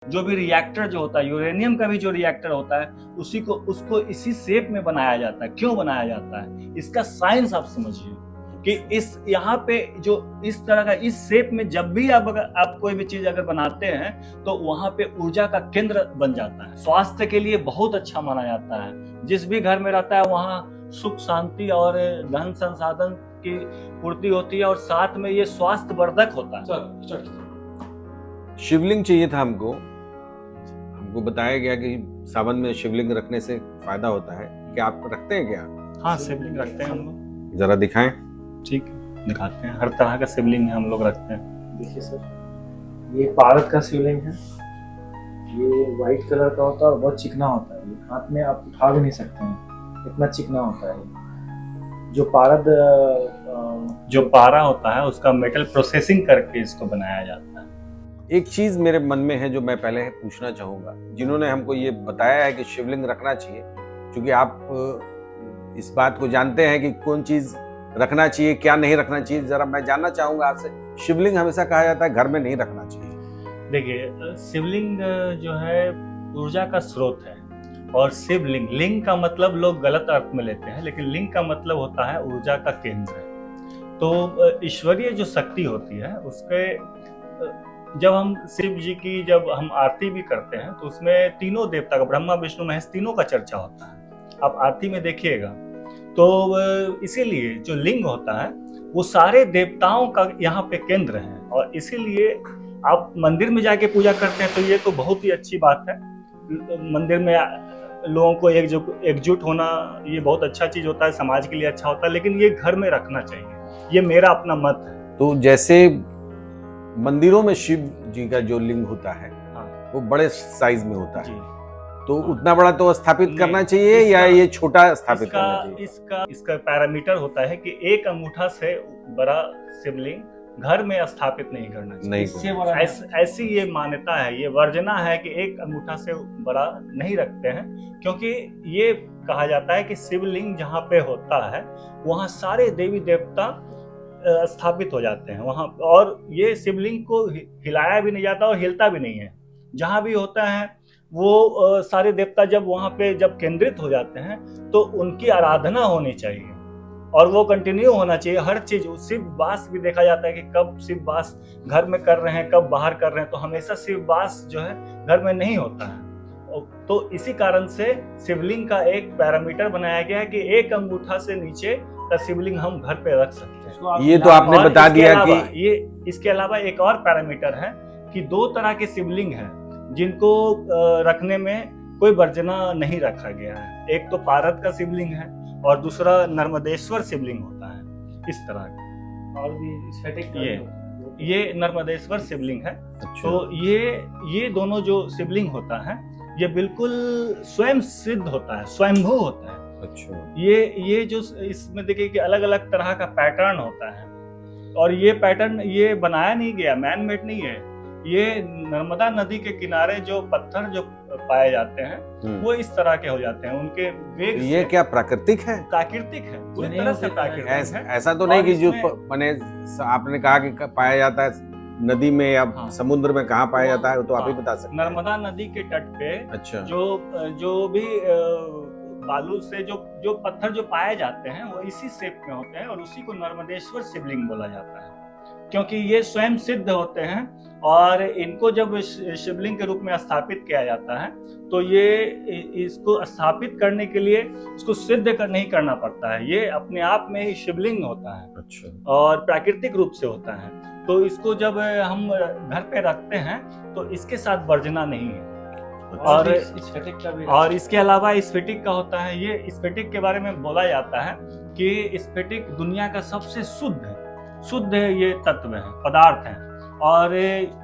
जो भी रिएक्टर जो होता है, यूरेनियम का भी जो रिएक्टर होता है, उसी को उसको इसी शेप में बनाया जाता है। क्यों बनाया जाता है, इसका साइंस आप समझिए कि इस यहाँ पे जो इस तरह का इस शेप में जब भी आप कोई भी चीज अगर बनाते हैं तो वहां पे ऊर्जा का केंद्र बन जाता है। स्वास्थ्य के लिए बहुत अच्छा माना जाता है। जिस भी घर में रहता है वहाँ सुख शांति और धन संसाधन की पूर्ति होती है और साथ में ये स्वास्थ्य वर्धक होता है। शिवलिंग चाहिए था हमको बताया गया कि सावन में शिवलिंग रखने से फायदा होता है। क्या आप रखते हैं क्या? हाँ, शिवलिंग रखते हैं हम लोग। जरा दिखाएं। ठीक है, दिखाते हैं। हर तरह का शिवलिंग है हम लोग रखते हैं। देखिए सर, ये पारद का शिवलिंग है। ये व्हाइट कलर का होता है और बहुत चिकना होता है। ये हाथ में आप उठा भी नहीं सकते हैं, इतना चिकना होता है। जो पारा होता है उसका मेटल प्रोसेसिंग करके इसको बनाया जाता है। एक चीज मेरे मन में है जो मैं पहले पूछना चाहूंगा, जिन्होंने हमको ये बताया है कि शिवलिंग रखना चाहिए, क्योंकि आप इस बात को जानते हैं कि कौन चीज रखना चाहिए क्या नहीं रखना चाहिए। जरा मैं जानना चाहूंगा आपसे, शिवलिंग हमेशा कहा जाता है घर में नहीं रखना चाहिए। देखिए, शिवलिंग जो है ऊर्जा का स्रोत है। और शिवलिंग, लिंग का मतलब लोग गलत अर्थ में लेते हैं, लेकिन लिंग का मतलब होता है ऊर्जा का केंद्र। तो ईश्वरीय जो शक्ति होती है उसके जब हम शिव जी की जब हम आरती भी करते हैं तो उसमें तीनों देवता का, ब्रह्मा विष्णु महेश, तीनों का चर्चा होता है। आप आरती में देखिएगा तो इसीलिए जो लिंग होता है वो सारे देवताओं का यहाँ पे केंद्र है। और इसीलिए आप मंदिर में जाके पूजा करते हैं तो ये तो बहुत ही अच्छी बात है। मंदिर में लोगों को एकजुट होना ये बहुत अच्छा चीज होता है, समाज के लिए अच्छा होता है, लेकिन ये घर में रखना चाहिए। ये मेरा अपना मत है। तो जैसे मंदिरों में शिव जी का जो लिंग होता है, हाँ, वो बड़े साइज में होता है, जी, तो हाँ, उतना बड़ा तो स्थापित करना चाहिए या ये छोटा स्थापित करना चाहिए? इसका पैरामीटर होता है कि एक अंगूठा से बड़ा शिवलिंग घर में स्थापित नहीं करना चाहिए। इससे बड़ा ऐसी ये मान्यता है, ये वर्जना है कि एक अंगूठा से बड़ा नहीं रखते हैं, क्योंकि ये कहा जाता है कि शिवलिंग जहाँ पे होता है वहाँ सारे देवी देवता स्थापित हो जाते हैं वहाँ। और ये शिवलिंग को हिलाया भी नहीं जाता और हिलता भी नहीं है। जहाँ भी होता है वो सारे देवता जब वहाँ पे जब केंद्रित हो जाते हैं तो उनकी आराधना होनी चाहिए और वो कंटिन्यू होना चाहिए। हर चीज, शिव वास भी देखा जाता है कि कब शिव वास घर में कर रहे हैं कब बाहर कर रहे हैं, तो हमेशा शिव वास जो है घर में नहीं होता है। तो इसी कारण से शिवलिंग का एक पैरामीटर बनाया गया है कि एक अंगूठा से नीचे का शिवलिंग हम घर पे रख सकते हैं। ये तो आपने बता दिया कि ये इसके अलावा एक और पैरामीटर है कि दो तरह के शिवलिंग हैं जिनको रखने में कोई वर्जना नहीं रखा गया है। एक तो पारद का शिवलिंग है और दूसरा नर्मदेश्वर शिवलिंग होता है। इस तरह का और भी स्फटिक ये नर्मदेश्वर शिवलिंग है। अच्छा। तो ये दोनों जो शिवलिंग होता है ये बिल्कुल स्वयं सिद्ध होता है, स्वयंभू होता है। अच्छा। ये जो इसमें देखिए कि अलग अलग तरह का पैटर्न होता है और ये पैटर्न ये बनाया नहीं गया, मैन मेड नहीं है। ये नर्मदा नदी के किनारे जो पत्थर जो पाए जाते हैं वो इस तरह के हो जाते हैं, उनके वेग तो ये क्या प्राकृतिक है? प्राकृतिक है, पूरी तरह से प्राकृतिक है। ऐसा तो नहीं कि जो मैंने आपने कहा कि पाया जाता है नदी में या हाँ, समुद्र में कहाँ पाया जाता है, तो आप ही बता सकते हैं। नर्मदा नदी के तट पे अच्छा। जो भी बालू से जो पत्थर जो पाए जाते हैं वो इसी शेप में होते हैं और उसी को नर्मदेश्वर शिवलिंग बोला जाता है, क्योंकि ये स्वयं सिद्ध होते हैं। और इनको जब शिवलिंग के रूप में स्थापित किया जाता है तो ये इसको स्थापित करने के लिए इसको सिद्ध नहीं करना पड़ता है, ये अपने आप में ही शिवलिंग होता है। अच्छा। और प्राकृतिक रूप से होता है। तो इसको जब हम घर पे रखते हैं तो इसके साथ वर्जना नहीं है। और इसके अलावा स्फटिक का होता है। ये स्फटिक के बारे में बोला जाता है कि स्फटिक दुनिया का सबसे शुद्ध ये तत्व है, पदार्थ है, और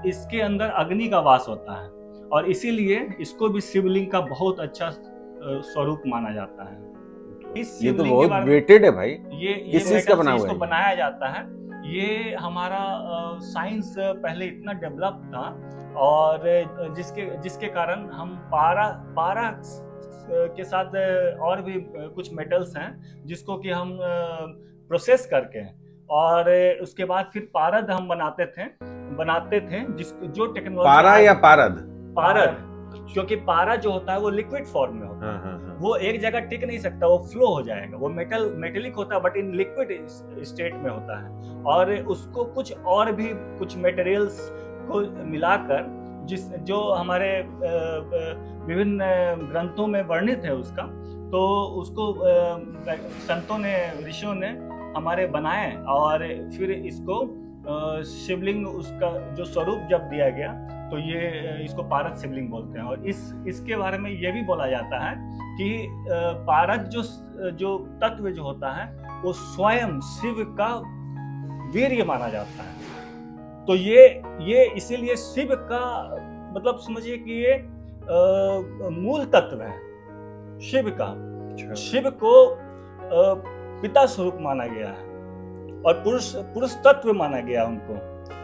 इसके अंदर अग्नि का वास होता है और इसीलिए इसको भी शिवलिंग का बहुत अच्छा स्वरूप माना जाता है। इस ये तो शिवलिंग बहुत के बारे में वेटेड है भाई। ये किस चीज का बना हुआ है? इसको बनाया जाता है। ये हमारा साइंस पहले इतना डेवलप था और जिसके कारण हम पारा के साथ और भी कुछ मेटल्स हैं जिसको कि हम प्रोसेस करके और उसके बाद फिर पारद हम बनाते थे जो टेक्नोलॉजी। पारा या पारद? पारद, क्योंकि पारा जो होता है वो लिक्विड फॉर्म में होता है। हाँ। वो एक जगह टिक नहीं सकता, वो फ्लो हो जाएगा। वो मेटेलिक होता है बट इन लिक्विड स्टेट में होता है, और उसको कुछ और भी कुछ मटेरियल्स को मिलाकर जो हमारे विभिन्न ग्रंथों में वर्णित है उसका, तो उसको संतों ने, ऋषियों ने हमारे बनाए, और फिर इसको शिवलिंग, उसका जो स्वरूप जब दिया गया तो ये इसको पारद शिवलिंग बोलते हैं। और इसके बारे में ये भी बोला जाता है कि पारद जो तत्व जो होता है वो स्वयं शिव का वीर्य माना जाता है। तो ये इसीलिए शिव का मतलब समझिए कि ये मूल तत्व है शिव का। शिव को पिता स्वरूप माना गया है और पुरुष तत्व माना गया उनको।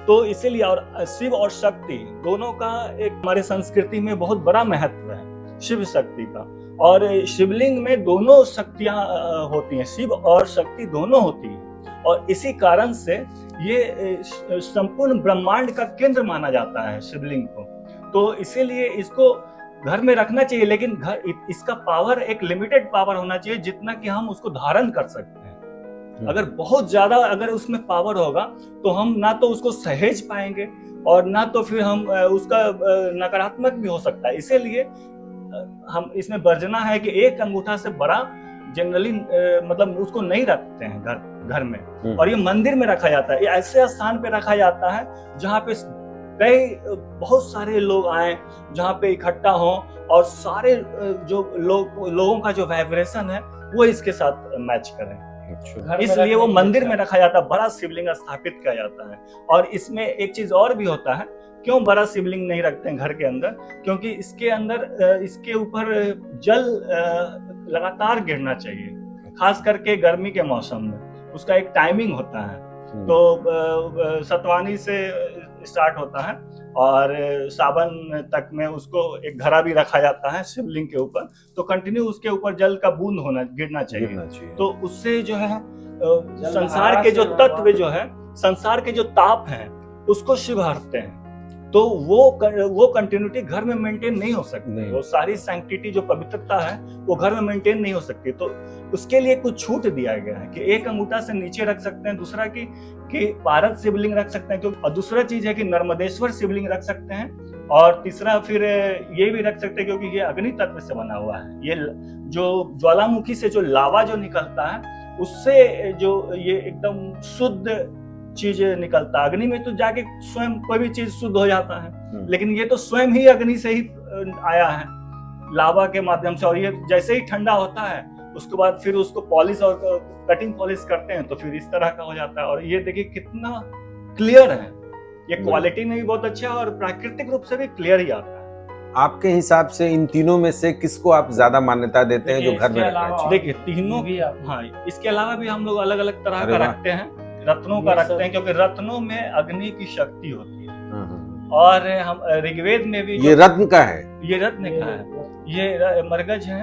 तो इसीलिए, और शिव और शक्ति दोनों का एक हमारे संस्कृति में बहुत बड़ा महत्व है शिव शक्ति का। और शिवलिंग में दोनों शक्तियां होती हैं, शिव और शक्ति दोनों होती हैं, और इसी कारण से ये संपूर्ण ब्रह्मांड का केंद्र माना जाता है शिवलिंग को। तो इसीलिए इसको घर में रखना चाहिए, लेकिन इसका पावर एक लिमिटेड पावर होना चाहिए, जितना कि हम उसको धारण कर सकते हैं। अगर बहुत ज्यादा अगर उसमें पावर होगा तो हम ना तो उसको सहेज पाएंगे, और ना तो फिर हम उसका नकारात्मक भी हो सकता है। इसीलिए हम इसमें वर्जना है कि एक अंगूठा से बड़ा जनरली मतलब उसको नहीं रखते हैं घर में। और ये मंदिर में रखा जाता है, ये ऐसे स्थान पे रखा जाता है जहाँ पे बहुत सारे लोग आए, जहाँ पे इकट्ठा हो, और सारे जो लोगों का जो वाइब्रेशन है वो इसके साथ मैच करें। इसलिए वो मंदिर में रखा जाता है, बड़ा शिवलिंग स्थापित किया जाता है। और इसमें एक चीज और भी होता है, क्यों बड़ा शिवलिंग नहीं रखते हैं घर के अंदर? क्योंकि इसके अंदर इसके ऊपर जल लगातार गिरना चाहिए, खास करके गर्मी के मौसम में। उसका एक टाइमिंग होता है, तो सतवानी से स्टार्ट होता है और सावन तक में उसको एक घड़ा भी रखा जाता है शिवलिंग के ऊपर, तो कंटिन्यू उसके ऊपर जल का बूंद गिरना चाहिए। तो उससे जो है संसार के जो तत्व जो है, संसार के जो ताप हैं उसको शिव हरते हैं। तो वो कंटिन्यूटी घर में मेंटेन नहीं हो सकती, वो सारी सैंक्टिटी जो पवित्रता है वो घर में मेंटेन नहीं हो सकती। तो उसके लिए कुछ छूट दिया गया है कि एक अंगूठा से नीचे रख सकते हैं, दूसरा कि पारद शिवलिंग रख सकते हैं, क्योंकि और दूसरा चीज है कि नर्मदेश्वर शिवलिंग रख सकते हैं, और तीसरा फिर ये भी रख सकते हैं क्योंकि ये अग्नि तत्व से बना हुआ है। ये जो ज्वालामुखी से जो लावा जो निकलता है उससे जो ये एकदम शुद्ध चीज निकलता है। अग्नि में तो जाके स्वयं कोई भी चीज शुद्ध हो जाता है, लेकिन ये तो स्वयं ही अग्नि से ही आया है, लावा के माध्यम से। और ये जैसे ही ठंडा होता है उसके बाद फिर उसको पॉलिश और कटिंग पॉलिश करते हैं तो फिर इस तरह का हो जाता है। और ये देखिए कितना क्लियर है, ये क्वालिटी में भी बहुत अच्छा है और प्राकृतिक रूप से भी क्लियर ही आता है। आपके हिसाब से इन तीनों में से किसको आप ज्यादा मान्यता देते हैं जो घर में रखना चाहिए? देखिए तीनों भी, हाँ, इसके अलावा भी हम लोग अलग अलग तरह का रखते हैं, रत्नों का रखते हैं, क्योंकि रत्नों में अग्नि की शक्ति होती है। और हम ऋग्वेद में भी, ये रत्न का है, ये रत्न का है, ये मरगज है,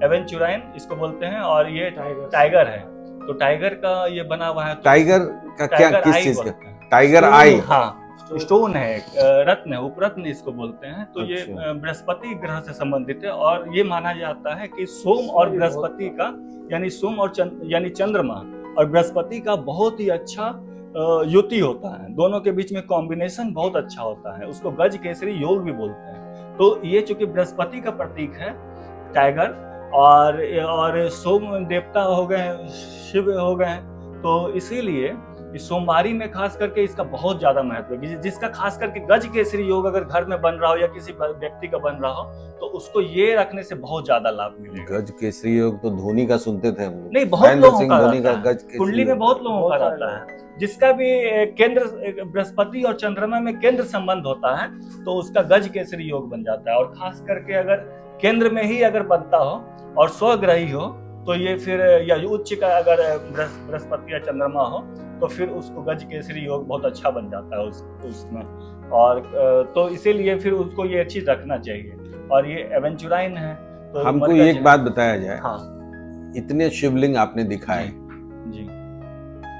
एवेंचुराइन इसको बोलते हैं, और ये टाइगर है। तो टाइगर का ये बना हुआ है। टाइगर का क्या, किस चीज का? टाइगर आई, हाँ, स्टोन है, रत्न है, उपरत्न इसको बोलते हैं। तो ये बृहस्पति ग्रह से संबंधित है, और ये माना जाता है कि सोम और बृहस्पति का, यानी सोम और यानी चंद्रमा और बृहस्पति का बहुत ही अच्छा युति होता है। दोनों के बीच में कॉम्बिनेशन बहुत अच्छा होता है, उसको गज केसरी योग भी बोलते हैं। तो ये चूंकि बृहस्पति का प्रतीक है टाइगर, और सोम देवता हो गए, शिव हो गए, तो इसीलिए इस सोमवारी में खास करके इसका बहुत ज्यादा महत्व है। जिसका खास करके गज केसरी योग अगर घर में बन रहा हो या किसी व्यक्ति का बन रहा हो तो उसको ये रखने से बहुत ज्यादा लाभ मिलेगा। गज केसरी योग तो धोनी का सुनते थे हम लोग, नहीं, बहुत लोगों का धोनी का गज केसरी कुंडली में बहुत लोगों का रहता है। जिसका भी केंद्र बृहस्पति और चंद्रमा में केंद्र संबंध होता है तो उसका गज केसरी योग बन जाता है। और खास करके अगर केंद्र में ही अगर बनता हो और स्वग्रही हो तो ये फिर, या उच्च का अगर बृहस्पति या चंद्रमा हो तो फिर उसको गज केसरी योग बहुत अच्छा बन जाता है उसमें। और तो इसीलिए फिर उसको ये चीज रखना चाहिए। और ये एवेंचुराइन है। तो हमको एक बात बताया जाए, हाँ, इतने शिवलिंग आपने दिखाए जी,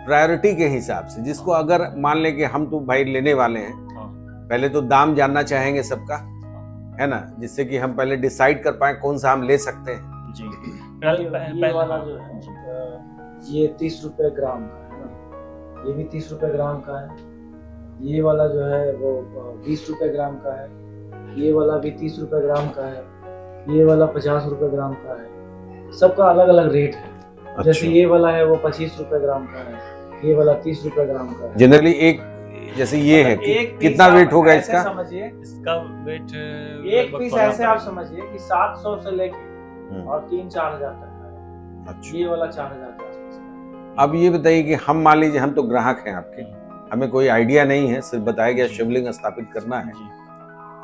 प्रायोरिटी के हिसाब से, जिसको अगर मान ले कि हम तो भाई लेने वाले हैं, हाँ, पहले तो दाम जानना चाहेंगे सबका, है ना, जिससे कि हम पहले डिसाइड कर पाए कौन सा हम ले सकते हैं। जी ये वाला जो है ये 30 रुपए ग्राम का है ना, ये भी 30 रुपए ग्राम का है। ये वाला जो है वो 20 रुपए ग्राम का है। ये वाला भी 30 रुपए ग्राम का है। ये वाला 50 रुपए ग्राम का है। सबका अलग अलग रेट है। जैसे ये वाला है वो 25 रुपए ग्राम का है, ये वाला 30 रुपए ग्राम का है। जनरली एक जैसे ये है कितना वेट होगा इसका? समझिए इसका वेट एक पीस ऐसे आप समझिए कि 700 से लेके और 3-4 हजार तक का है। अच्छा, ये वाला 4,000 के आसपास। अब ये बताइए कि हम मान लीजिए हम तो ग्राहक हैं आपके, हमें कोई आइडिया नहीं है, सिर्फ बताया गया शिवलिंग स्थापित करना है। जी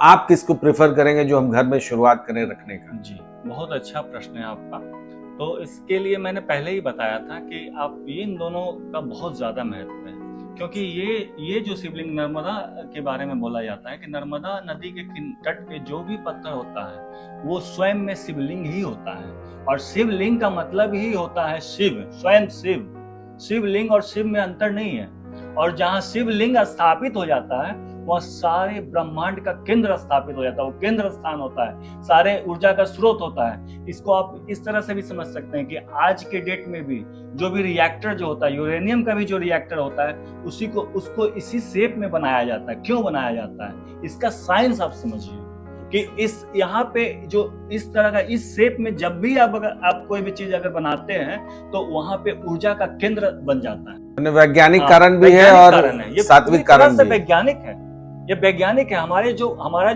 आप किसको प्रेफर करेंगे जो हम घर में शुरुआत करें रखने का? जी, बहुत अच्छा प्रश्न है आपका। तो इसके लिए मैंने पहले ही बताया था कि आप इन दोनों का बहुत ज़्यादा महत्व है, क्योंकि ये जो शिवलिंग नर्मदा के बारे में बोला जाता है कि नर्मदा नदी के तट पे जो भी पत्थर होता है वो स्वयं में शिवलिंग ही होता है, और शिवलिंग का मतलब ही होता है शिव, स्वयं शिव। शिवलिंग और शिव में अंतर नहीं है, और जहाँ शिवलिंग स्थापित हो जाता है वह सारे ब्रह्मांड का केंद्र स्थापित हो जाता है, वो केंद्र स्थान होता है, सारे ऊर्जा का स्रोत होता है। इसको आप इस तरह से भी समझ सकते हैं कि आज के डेट में भी जो भी रिएक्टर जो होता है, यूरेनियम का भी जो रिएक्टर होता है, उसको इसी शेप में बनाया जाता है। क्यों बनाया जाता है? इसका साइंस आप समझिए कि इस यहाँ पे जो इस तरह का इस शेप में जब भी आप कोई भी चीज अगर बनाते हैं तो वहां पे ऊर्जा का केंद्र बन जाता है। वैज्ञानिक कारण भी है और सात्विक कारण भी। वैज्ञानिक है, ये वैज्ञानिक है। हमारा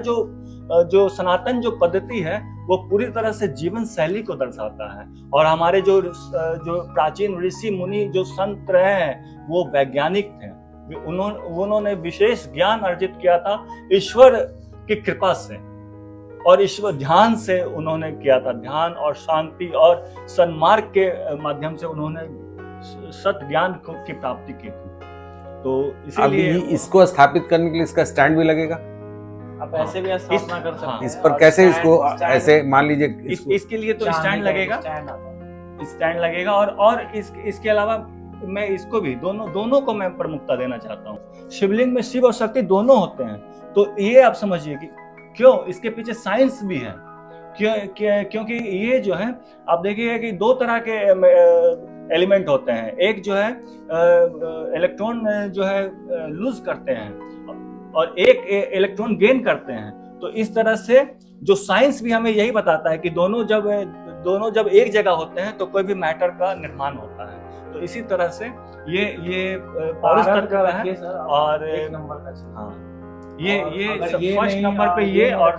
जो सनातन जो पद्धति है वो पूरी तरह से जीवन शैली को दर्शाता है, और हमारे जो प्राचीन ऋषि मुनि जो संत रहे हैं वो वैज्ञानिक थे। उन्होंने विशेष ज्ञान अर्जित किया था ईश्वर की कृपा से, और ईश्वर ध्यान से उन्होंने किया था। ध्यान और शांति और सन्मार्ग के माध्यम से उन्होंने सत ज्ञान की प्राप्ति की थी। तो इसीलिए इसको स्थापित करने के लिए इसका स्टैंड भी लगेगा। आप ऐसे भी स्थापना कर सकते हैं। इस पर कैसे इसको ऐसे मान लीजिए इसके लिए तो स्टैंड लगेगा, स्टैंड लगेगा। और इसके अलावा मैं इसको भी दोनों को मैं प्रमुखता देना चाहता हूँ। शिवलिंग में शिव और शक्ति दोनों होते हैं, तो ये आप समझिए कि क्यों इसके पीछे साइंस भी है। क्योंकि ये जो है आप देखिए कि दो तरह के एलिमेंट होते हैं। एक जो है इलेक्ट्रॉन जो है लूज करते हैं और एक इलेक्ट्रॉन गेन करते हैं। तो इस तरह से जो साइंस भी हमें यही बताता है कि दोनों जब एक जगह होते हैं तो कोई भी मैटर का निर्माण होता है। तो इसी तरह से ये पारस तत्व है, और एक नंबर का हाँ ये फर्स्ट नंबर पे ये, और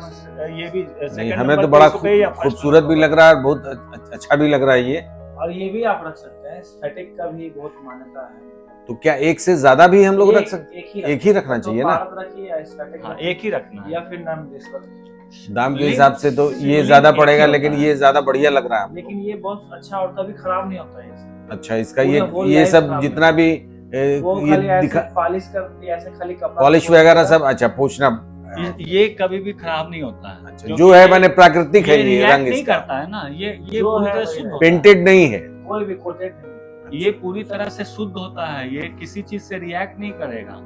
ये भी सेकंड नंबर। हमें तो बड़ा खूबसूरत भी लग रहा है, बहुत अच्छा भी लग रहा है ये। और ये भी आप रख सकते हैं, स्फटिक का भी बहुत मान्यता है। तो क्या एक से ज्यादा भी हम लोग रख सकते हैं? एक ही रखना चाहिए ना? हाँ, एक ही रखना है। या फिर नामदेश्वर। दाम के हिसाब से तो ये ज्यादा पड़ेगा, लेकिन ये ज्यादा बढ़िया लग रहा है। लेकिन ये बहुत अच्छा और कभी खराब नहीं होता है। अच्छा, इसका ये सब जितना भी ये दिखा पॉलिश करती है, ऐसे खाली कपड़ा पॉलिश वगैरह सब अच्छा पोछना, ये कभी भी खराब नहीं होता है। अच्छा, जो है मैंने प्राकृतिक है, ये रंग नहीं करता है ना, ये पूरी तरह शुद्ध होता है, पेंटेड नहीं है, कोई भी कोटेड नहीं। ये पूरी तरह से शुद्ध होता है, ये किसी चीज से रिएक्ट नहीं करेगा।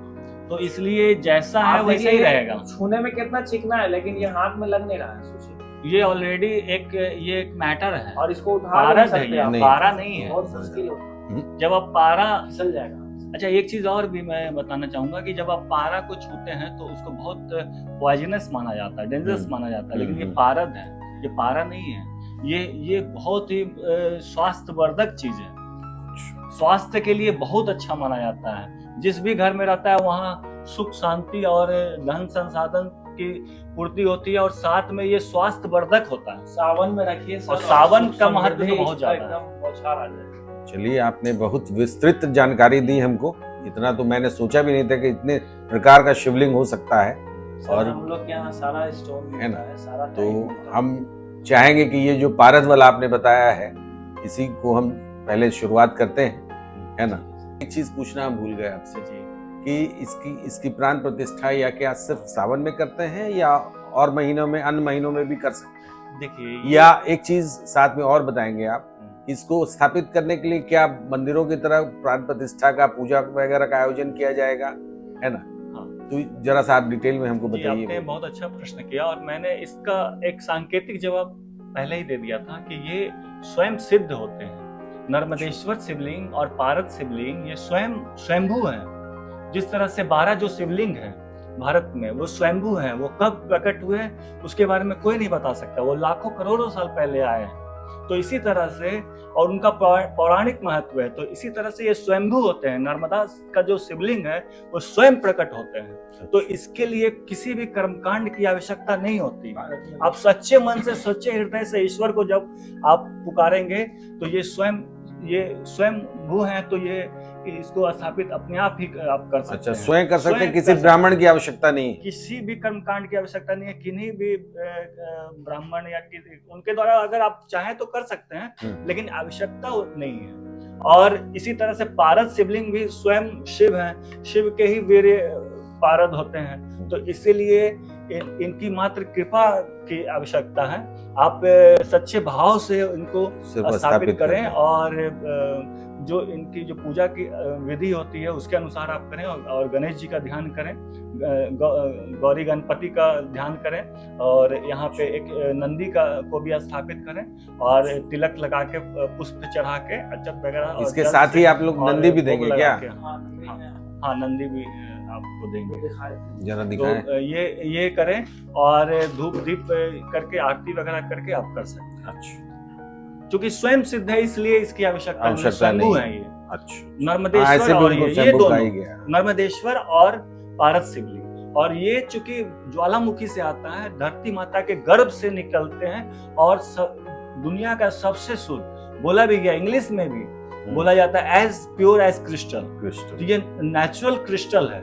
तो इसलिए जैसा है वैसा ही रहेगा। छूने में कितना चिकना है, लेकिन ये हाथ में लग नहीं रहा है। सोचिए, ये ऑलरेडी एक मैटर है, और इसको उठा पारद है, पारा नहीं है। बहुत मुश्किल होता है, जब आप पारा फिसल जाएगा। अच्छा, एक चीज और भी मैं बताना चाहूंगा कि जब आप पारा को छूते हैं तो उसको बहुत पॉइजनस माना जाता है, डेंजरस माना जाता है। लेकिन ये पारद है, ये पारा नहीं है। ये बहुत ही स्वास्थ्यवर्धक चीज है, स्वास्थ्य के लिए बहुत अच्छा माना जाता है। जिस भी घर में रहता है वहाँ सुख शांति और धन संसाधन की पूर्ति होती है, और साथ में ये स्वास्थ्यवर्धक होता है। सावन में रखिए, और सावन का महत्व तो बहुत ज्यादा है। चलिए, आपने बहुत विस्तृत जानकारी दी हमको। इतना तो मैंने सोचा भी नहीं था कि इतने प्रकार का शिवलिंग हो सकता है। और हम लोग के यहाँ सारा स्टोन है ना, सारा तो हम चाहेंगे कि ये जो पारद वाला आपने बताया है, इसी को हम पहले शुरुआत करते हैं, है ना। एक चीज पूछना हम भूल गए आपसे जी, कि इसकी प्राण प्रतिष्ठा या क्या सिर्फ सावन में करते हैं या और महीनों में, अन्य महीनों में भी कर सकते हैं? देखिए, या एक चीज साथ में और बताएंगे आप, इसको स्थापित करने के लिए क्या मंदिरों की तरह प्राण प्रतिष्ठा का, पूजा वगैरह का आयोजन किया जाएगा, है ना? हाँ, तो जरा सा आप डिटेल में हमको जी, बताइए। आपने बहुत अच्छा प्रश्न किया और मैंने इसका एक सांकेतिक जवाब पहले ही दे दिया था कि ये स्वयं सिद्ध होते हैं। नर्मदेश्वर शिवलिंग और पारद शिवलिंग ये स्वयं स्वयंभू हैं। जिस तरह से 12 जो शिवलिंग हैं भारत में वो स्वयंभू हैं, वो कब प्रकट हुए उसके बारे में कोई नहीं बता सकता, वो लाखों करोड़ों साल पहले आए हैं। तो इसी तरह से और उनका पौराणिक महत्व है, तो इसी तरह से ये स्वयंभू होते हैं। नर्मदा का जो शिवलिंग है वो स्वयं प्रकट होते हैं, तो इसके लिए किसी भी कर्मकांड की आवश्यकता नहीं होती। आप सच्चे मन से सच्चे हृदय से ईश्वर को जब आप पुकारेंगे तो ये स्वयं भू हैं, तो ये इसको स्थापित अपने आप ही आप कर सकते अच्छा, हैं। स्वयं कर सकते हैं, स्वयं किसी कर ब्राह्मण की आवश्यकता नहीं है। किसी भी कर्मकांड की आवश्यकता नहीं है, किन्हीं भी ब्राह्मण या उनके द्वारा अगर आप चाहें तो कर सकते हैं, लेकिन आवश्यकता नहीं है। और इसी तरह से पारद शिवलिंग भी स्वयं शिव हैं, शिव के ही वीर्य पारद होते हैं, तो इसीलिए इनकी मात्र कृपा की आवश्यकता है। आप सच्चे भाव से इनको स्थापित करें और जो इनकी जो पूजा की विधि होती है उसके अनुसार आप करें, और गणेश जी का ध्यान करें, गौरी गणपति का ध्यान करें, और यहाँ पे एक नंदी का को भी स्थापित करें और तिलक लगा के पुष्प चढ़ा के अक्षत वगैरह। इसके साथ ही आप लोग नंदी भी देंगे क्या? हाँ, नंदी भी आपको देंगे, जरा दिखाएं। तो ये करें और धूप दीप करके आरती वगैरह करके आप कर सकते हैं। अच्छा, क्योंकि स्वयं सिद्ध है इसलिए इसकी आवश्यकता नहीं है। ये अच्छा, नर्मदेश्वर और ये दोनों गया। नर्मदेश्वर और पारद शिवलिंग, और ये चूंकि ज्वालामुखी से आता है, धरती माता के गर्भ से निकलते हैं, और दुनिया का सबसे शुद्ध, बोला भी गया इंग्लिश में भी बोला जाता है एज प्योर एज क्रिस्टल। तो ये नेचुरल क्रिस्टल है,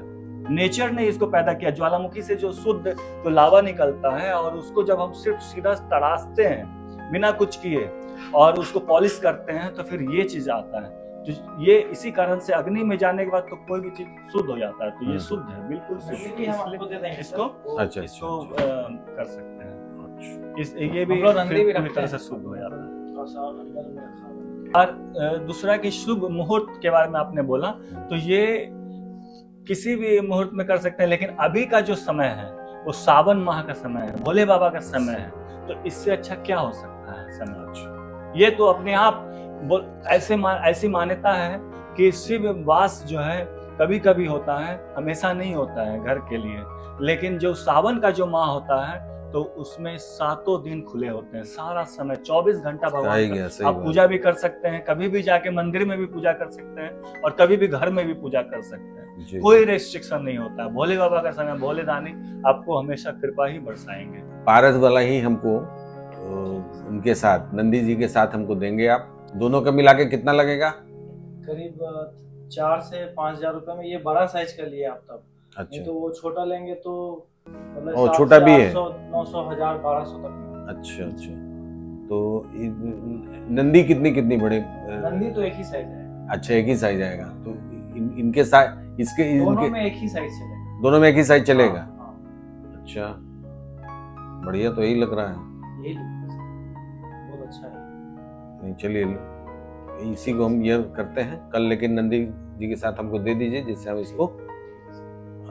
नेचर ने इसको पैदा किया। ज्वालामुखी से जो शुद्ध जो लावा निकलता है, और उसको जब हम सिर्फ सीधा तराशते हैं बिना कुछ किए और उसको पॉलिश करते हैं, तो फिर ये चीज आता है। तो ये इसी कारण से अग्नि में जाने के बाद तो कोई भी चीज शुद्ध हो जाता है, तो ये शुद्ध है, बिल्कुल शुद्ध। इसको कर सकते हैं, ये भी पूरी तरह से शुद्ध हो जाता है। और दूसरा कि शुभ मुहूर्त के बारे में आपने बोला, तो ये किसी भी मुहूर्त में कर सकते हैं, लेकिन अभी का जो समय है वो सावन माह का समय है, भोले बाबा का समय है, तो इससे अच्छा क्या हो सकता है समय। ये तो अपने आप ऐसी मान्यता है कि शिव वास जो है कभी कभी होता है, हमेशा नहीं होता है घर के लिए, लेकिन जो सावन का जो माह होता है तो उसमें 7 दिन खुले होते हैं, सारा समय 24 घंटा भगवान आप पूजा भी कर सकते हैं, कभी भी जाके मंदिर में भी पूजा कर सकते हैं और कभी भी घर में भी पूजा कर सकते हैं, कोई रेस्ट्रिक्शन नहीं होता है। भोले बाबा का समय, भोले दानी आपको हमेशा कृपा ही बरसाएंगे। पारद वाला ही हमको उनके साथ, नंदी जी के साथ हमको देंगे आप? दोनों का मिला के कितना लगेगा? करीब 4 से 5 हजार रुपए में। ये बड़ा साइज का लिए आप तब। अच्छा, तो वो छोटा लेंगे तो मतलब छोटा भी है, 900 1000 1200 तक। अच्छा, तो नंदी कितनी बड़े? नंदी तो एक ही साइज है। अच्छा, एक ही साइज आएगा, तो इनके साथ इसके दोनों में एक ही साइज चलेगा। दोनों में एक ही साइज चलेगा? हाँ। अच्छा, बढ़िया, तो यही लग रहा है, यही बहुत अच्छा है। नहीं, चलिए इसी को हम ये करते हैं कल, लेकिन नंदी जी के साथ हमको दे दीजिए जिससे हम इसको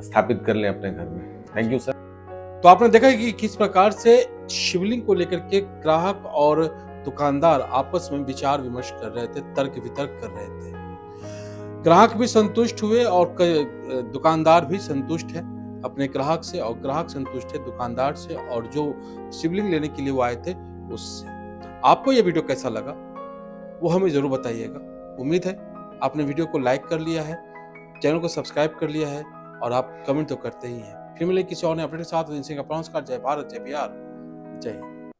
स्थापित कर लें अपने घर में। Thank you sir. तो आपने देखा कि किस प्रकार से शिवलिंग को लेकर के ग्राहक और दुकानदार आपस में विचार विमर्श कर रहे थे, तर्क वितर्क कर रहे थे। ग्राहक भी संतुष्ट हुए और दुकानदार भी संतुष्ट है अपने ग्राहक से, और ग्राहक संतुष्ट है दुकानदार से, और जो शिवलिंग लेने के लिए वो आए थे उससे। आपको ये वीडियो कैसा लगा वो हमें जरूर बताइएगा। उम्मीद है आपने वीडियो को लाइक कर लिया है, चैनल को सब्सक्राइब कर लिया है, और आप कमेंट तो करते ही हैं। फिर मिले किसी और नए अपडेट के साथ। जय भारत, जय बिहार, जय हिंद।